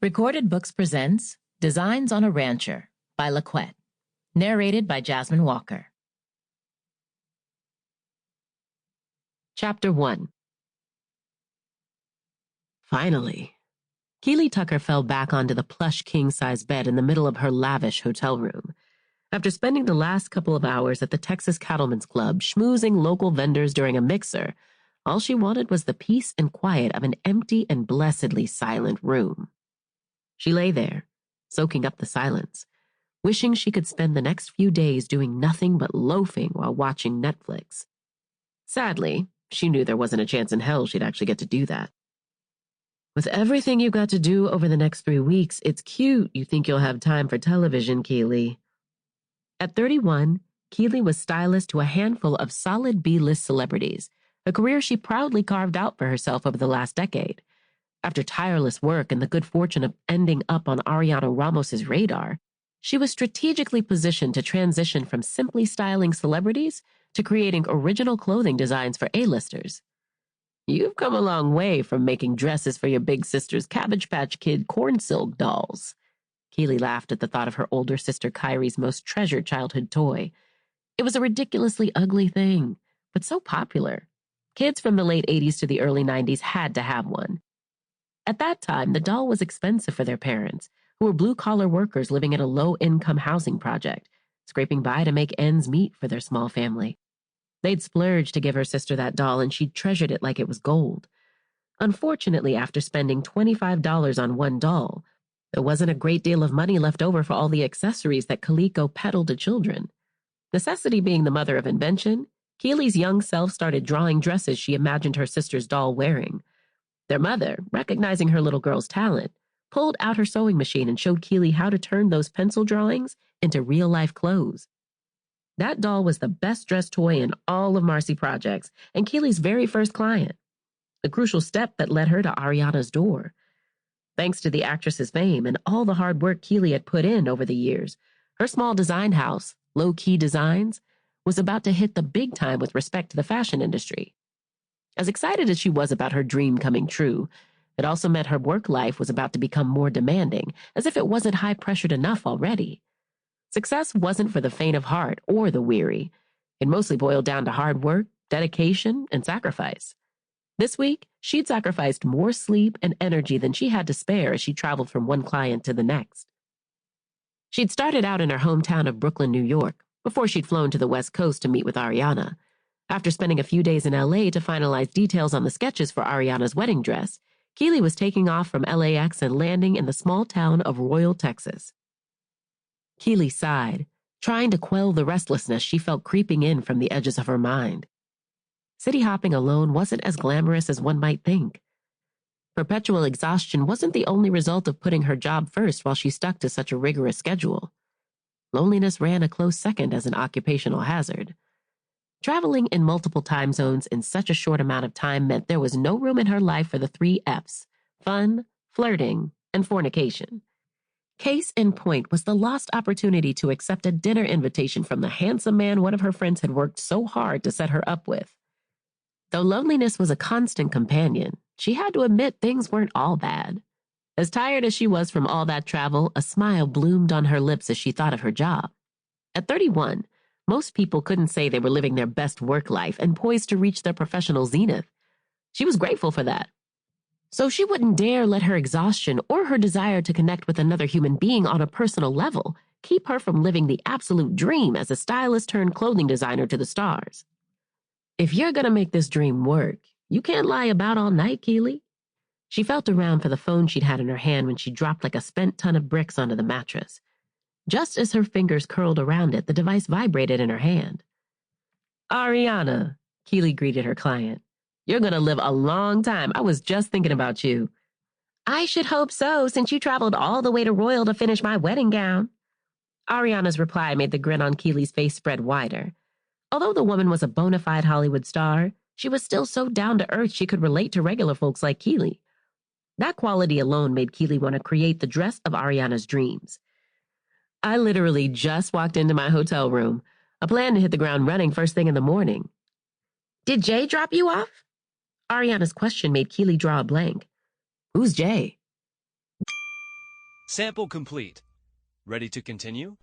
Recorded Books presents Designs on a Rancher by Laquette, narrated by Jasmin Walker. Chapter 1. Finally, Keely Tucker fell back onto the plush king-size bed in the middle of her lavish hotel room. After spending the last couple of hours at the Texas Cattlemen's Club schmoozing local vendors during a mixer, all she wanted was the peace and quiet of an empty and blessedly silent room. She lay there, soaking up the silence, wishing she could spend the next few days doing nothing but loafing while watching Netflix. Sadly, she knew there wasn't a chance in hell she'd actually get to do that. With everything you've got to do over the next 3 weeks, it's cute you think you'll have time for television, Keely. At 31, Keely was stylist to a handful of solid B-list celebrities, a career she proudly carved out for herself over the last decade. After tireless work and the good fortune of ending up on Ariana Ramos's radar, she was strategically positioned to transition from simply styling celebrities to creating original clothing designs for A-listers. You've come a long way from making dresses for your big sister's Cabbage Patch Kid corn silk dolls. Keely laughed at the thought of her older sister Kyrie's most treasured childhood toy. It was a ridiculously ugly thing, but so popular. Kids from the late 80s to the early 90s had to have one. At that time, the doll was expensive for their parents, who were blue-collar workers living in a low-income housing project, scraping by to make ends meet for their small family. They'd splurged to give her sister that doll, and she'd treasured it like it was gold. Unfortunately, after spending $25 on one doll, there wasn't a great deal of money left over for all the accessories that Coleco peddled to children. Necessity being the mother of invention, Keely's young self started drawing dresses she imagined her sister's doll wearing. Their mother, recognizing her little girl's talent, pulled out her sewing machine and showed Keely how to turn those pencil drawings into real-life clothes. That doll was the best-dressed toy in all of Marcy Projects and Keely's very first client, the crucial step that led her to Ariana's door. Thanks to the actress's fame and all the hard work Keely had put in over the years, her small design house, Low Key Designs, was about to hit the big time with respect to the fashion industry. As excited as she was about her dream coming true, it also meant her work life was about to become more demanding, as if it wasn't high-pressured enough already. Success wasn't for the faint of heart or the weary. It mostly boiled down to hard work, dedication, and sacrifice. This week, she'd sacrificed more sleep and energy than she had to spare as she traveled from one client to the next. She'd started out in her hometown of Brooklyn, New York, before she'd flown to the West Coast to meet with Ariana. After spending a few days in LA to finalize details on the sketches for Ariana's wedding dress, Keely was taking off from LAX and landing in the small town of Royal, Texas. Keely sighed, trying to quell the restlessness she felt creeping in from the edges of her mind. City hopping alone wasn't as glamorous as one might think. Perpetual exhaustion wasn't the only result of putting her job first while she stuck to such a rigorous schedule. Loneliness ran a close second as an occupational hazard. Traveling in multiple time zones in such a short amount of time meant there was no room in her life for the 3 F's: fun, flirting, and fornication. Case in point was the lost opportunity to accept a dinner invitation from the handsome man one of her friends had worked so hard to set her up with. Though loneliness was a constant companion, she had to admit things weren't all bad. As tired as she was from all that travel, a smile bloomed on her lips as she thought of her job. At 31, most people couldn't say they were living their best work life and poised to reach their professional zenith. She was grateful for that. So she wouldn't dare let her exhaustion or her desire to connect with another human being on a personal level keep her from living the absolute dream as a stylist turned clothing designer to the stars. If you're going to make this dream work, you can't lie about all night, Keely. She felt around for the phone she'd had in her hand when she dropped like a spent ton of bricks onto the mattress. Just as her fingers curled around it, the device vibrated in her hand. Ariana, Keely greeted her client. You're going to live a long time. I was just thinking about you. I should hope so, since you traveled all the way to Royal to finish my wedding gown. Ariana's reply made the grin on Keely's face spread wider. Although the woman was a bona fide Hollywood star, she was still so down to earth she could relate to regular folks like Keely. That quality alone made Keely want to create the dress of Ariana's dreams. I literally just walked into my hotel room. I plan to hit the ground running first thing in the morning. Did Jay drop you off? Ariana's question made Keely draw a blank. Who's Jay? Sample complete. Ready to continue?